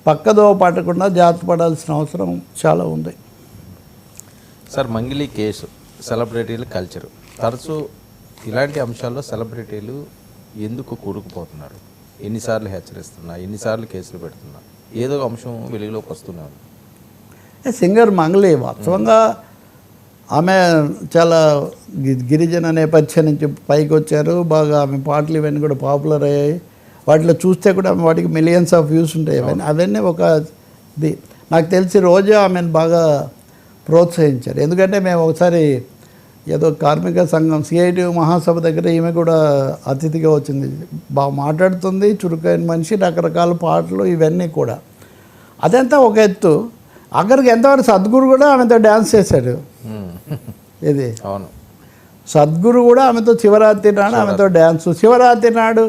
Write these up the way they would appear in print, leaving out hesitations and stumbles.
పక్కదో పట్టకుండా జాగ్రత్త పడాల్సిన అవసరం చాలా ఉంది. సార్, మంగిలి కేసు, సెలబ్రిటీల కల్చరు, తరచూ ఇలాంటి అంశాల్లో సెలబ్రిటీలు ఎందుకు కూరుకుపోతున్నారు? ఎన్నిసార్లు హెచ్చరిస్తున్నా, ఎన్నిసార్లు కేసులు పెడుతున్నా, ఏదో అంశం వెలుగులోకి వస్తున్నారు. సింగర్ మంగళి వాస్తవంగా ఆమె చాలా గిరిజన నేపథ్యం నుంచి పైకి వచ్చారు. బాగా ఆమె పాటలు ఇవన్నీ కూడా పాపులర్ అయ్యాయి. వాటిలో చూస్తే కూడా వాటికి మిలియన్స్ ఆఫ్ వ్యూస్ ఉంటాయి. అవన్నీ ఒక ఇది నాకు తెలిసి రోజా ఆమెను బాగా ప్రోత్సహించారు. ఎందుకంటే మేము ఒకసారి ఏదో కార్మిక సంఘం సిఐటి మహాసభ దగ్గర ఈమె కూడా అతిథిగా వచ్చింది. బాగా మాట్లాడుతుంది, చురుకైన మనిషి, రకరకాల పాటలు ఇవన్నీ కూడా. అదంతా ఒక ఎత్తు. అక్కడికి ఎంతవరకు సద్గురు కూడా ఆమెతో డ్యాన్స్ చేశాడు. ఇది అవును, సద్గురు కూడా ఆమెతో శివరాత్రి నాడు ఆమెతో డ్యాన్స్. శివరాత్రి నాడు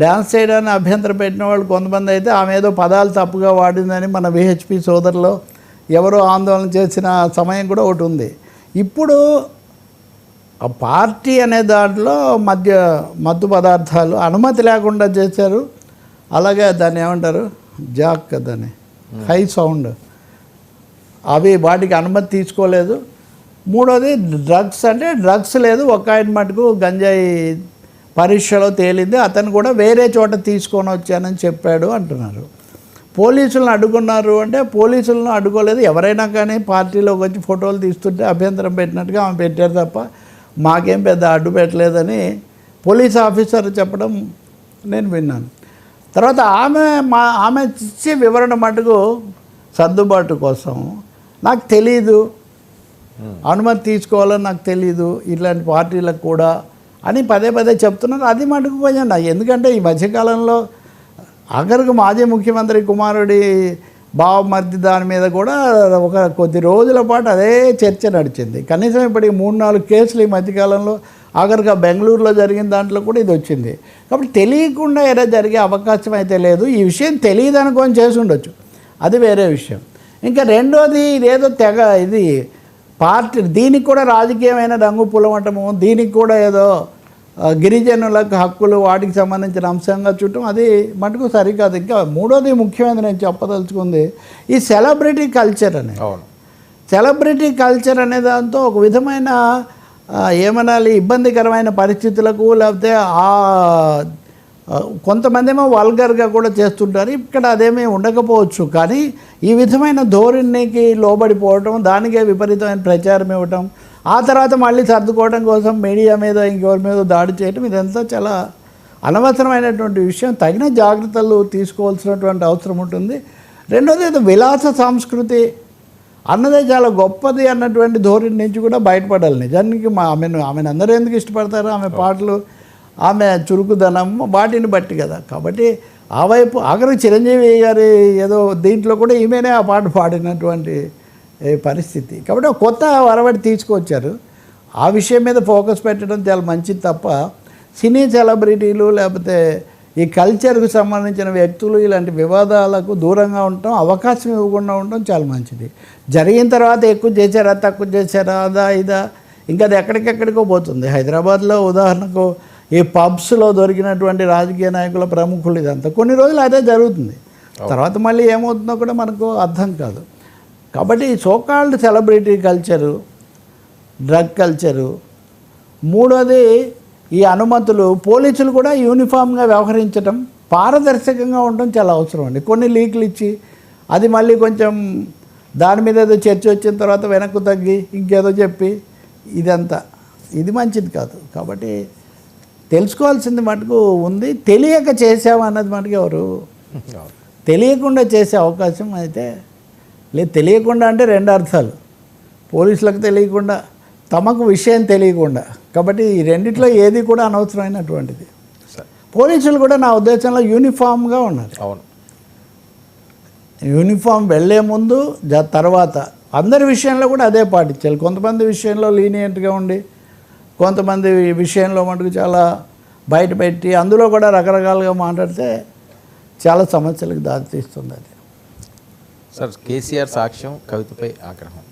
డ్యాన్స్ చేయడానికి అభ్యంతరం పెట్టిన వాళ్ళు కొంతమంది అయితే ఆమె ఏదో పదాలు తప్పుగా వాడిందని మన విహెచ్పి సోదరులో ఎవరో ఆందోళన చేసిన సమయం కూడా ఒకటి ఉంది. ఇప్పుడు ఆ పార్టీ అనే దాంట్లో మత్తు పదార్థాలు అనుమతి లేకుండా చేశారు. అలాగే దాన్ని ఏమంటారు, జాక్, దాన్ని హై సౌండ్, అవి వాటికి అనుమతి తీసుకోలేదు. మూడోది డ్రగ్స్, అంటే డ్రగ్స్ లేదు, ఒక ఆయన మటుకు గంజాయి పరీక్షలో తేలింది, అతను కూడా వేరే చోట తీసుకొని వచ్చానని చెప్పాడు అంటున్నారు. పోలీసులను అడ్డుకున్నారు అంటే పోలీసులను అడ్డుకోలేదు. ఎవరైనా కానీ పార్టీలోకి వచ్చి ఫోటోలు తీస్తుంటే అభ్యంతరం పెట్టినట్టుగా ఆమె పెట్టారు తప్ప మాకేం పెద్ద అడ్డు పెట్టలేదని పోలీస్ ఆఫీసర్ చెప్పడం నేను విన్నాను. తర్వాత ఆమె ఇచ్చే వివరణ మటుకు సర్దుబాటు కోసం నాకు తెలీదు, అనుమతి తీసుకోవాలని నాకు తెలీదు, ఇట్లాంటి పార్టీలకు కూడా అని పదే పదే చెప్తున్నారు. అది మటుకు కొంచెం ఎందుకంటే ఈ మధ్యకాలంలో ఆఖరికి మాజీ ముఖ్యమంత్రి కుమారుడి బావమర్ది దాని మీద కూడా ఒక కొద్ది రోజుల పాటు అదే చర్చ నడిచింది. కనీసం ఇప్పటికి 3-4 కేసులు ఈ మధ్యకాలంలో, ఆఖరిగా బెంగళూరులో జరిగిన దాంట్లో కూడా ఇది వచ్చింది. కాబట్టి తెలియకుండా ఏదో జరిగే అవకాశం అయితే లేదు. ఈ విషయం తెలియదు అనుకొని చేసి ఉండొచ్చు, అది వేరే విషయం. ఇంకా రెండోది, ఇదేదో ఇది పార్టీ, దీనికి కూడా రాజకీయమైన రంగు పులమటము, దీనికి కూడా ఏదో గిరిజనులకు హక్కులు వాటికి సంబంధించిన అంశంగా చుట్టం, అది మటుకు సరికాదు. ఇంకా మూడోది ముఖ్యమైనది నేను చెప్పదలుచుకుంది ఈ సెలబ్రిటీ కల్చర్ అనేది. సెలబ్రిటీ కల్చర్ అనే దాంతో ఒక విధమైన ఏమనాలి, ఇబ్బందికరమైన పరిస్థితులకు, లేకపోతే కొంతమంది ఏమో వల్గర్గా కూడా చేస్తుంటారు. ఇక్కడ అదేమీ ఉండకపోవచ్చు, కానీ ఈ విధమైన ధోరణికి లోబడిపోవటం, దానికే విపరీతమైన ప్రచారం ఇవ్వటం, ఆ తర్వాత మళ్ళీ సర్దుకోవడం కోసం మీడియా మీద ఇంకెవరి మీద దాడి చేయటం, ఇదంతా చాలా అనవసరమైనటువంటి విషయం. తగిన జాగ్రత్తలు తీసుకోవాల్సినటువంటి అవసరం ఉంటుంది. రెండోది, ఏదో విలాస సంస్కృతి అన్నదే చాలా గొప్పది అన్నటువంటి ధోరణి నుంచి కూడా బయటపడాలి. నిజానికి ఆమెను అందరూ ఎందుకు ఇష్టపడతారు? ఆమె పాటలు, ఆమె చురుకుదనం, వాటిని బట్టి కదా. కాబట్టి ఆ వైపు ఆఖరికి చిరంజీవి గారి ఏదో దీంట్లో కూడా ఈమెనే ఆ పాట పాడినటువంటి పరిస్థితి. కాబట్టి ఒక కొత్త వరవడి తీసుకొచ్చారు. ఆ విషయం మీద ఫోకస్ పెట్టడం చాలా మంచిది తప్ప సినీ సెలబ్రిటీలు లేకపోతే ఈ కల్చర్కు సంబంధించిన వ్యక్తులు ఇలాంటి వివాదాలకు దూరంగా ఉండటం, అవకాశం ఇవ్వకుండా ఉండటం చాలా మంచిది. జరిగిన తర్వాత ఎక్కువ చేశారా, తక్కువ చేశారా, అదా ఇదా, ఇంకా అది ఎక్కడికెక్కడికో పోతుంది. హైదరాబాద్లో ఉదాహరణకు ఈ పబ్స్లో దొరికినటువంటి రాజకీయ నాయకుల ప్రముఖులు, ఇదంతా కొన్ని రోజులు అదే జరుగుతుంది. తర్వాత మళ్ళీ ఏమవుతుందో కూడా మనకు అర్థం కాదు. కాబట్టి so called celebrity culture, drug culture, మూడోది ఈ అనుమతులు, పోలీసులు కూడా యూనిఫామ్గా వ్యవహరించడం, పారదర్శకంగా ఉండడం చాలా అవసరం అండి. కొన్ని లీకులు ఇచ్చి అది మళ్ళీ కొంచెం దాని మీద ఏదో చర్చ వచ్చిన తర్వాత వెనక్కు తగ్గి ఇంకేదో చెప్పి ఇదంతా ఇది మంచిది కాదు. కాబట్టి తెలుసుకోవాల్సింది మటుకు ఉంది. తెలియక చేసామన్నది మటుకు ఎవరు తెలియకుండా చేసే అవకాశం అయితే లేదు. తెలియకుండా అంటే రెండు అర్థాలు, పోలీసులకు తెలియకుండా, తమకు విషయం తెలియకుండా. కాబట్టి ఈ రెండిట్లో ఏది కూడా అనవసరమైనటువంటిది. పోలీసులు కూడా నా ఉద్దేశంలో యూనిఫామ్గా ఉన్నారు. అవును, యూనిఫామ్ వెళ్ళే ముందు తర్వాత అందరి విషయంలో కూడా అదే పాటించాలి. కొంతమంది విషయంలో లీనియంట్గా ఉండి, కొంతమంది విషయంలో మటుకు చాలా బయటపెట్టి అందులో కూడా రకరకాలుగా మాట్లాడితే చాలా సమస్యలకు దారితీస్తుంది. అది సార్, కేసీఆర్ సాక్ష్యం, కవితపై ఆగ్రహం.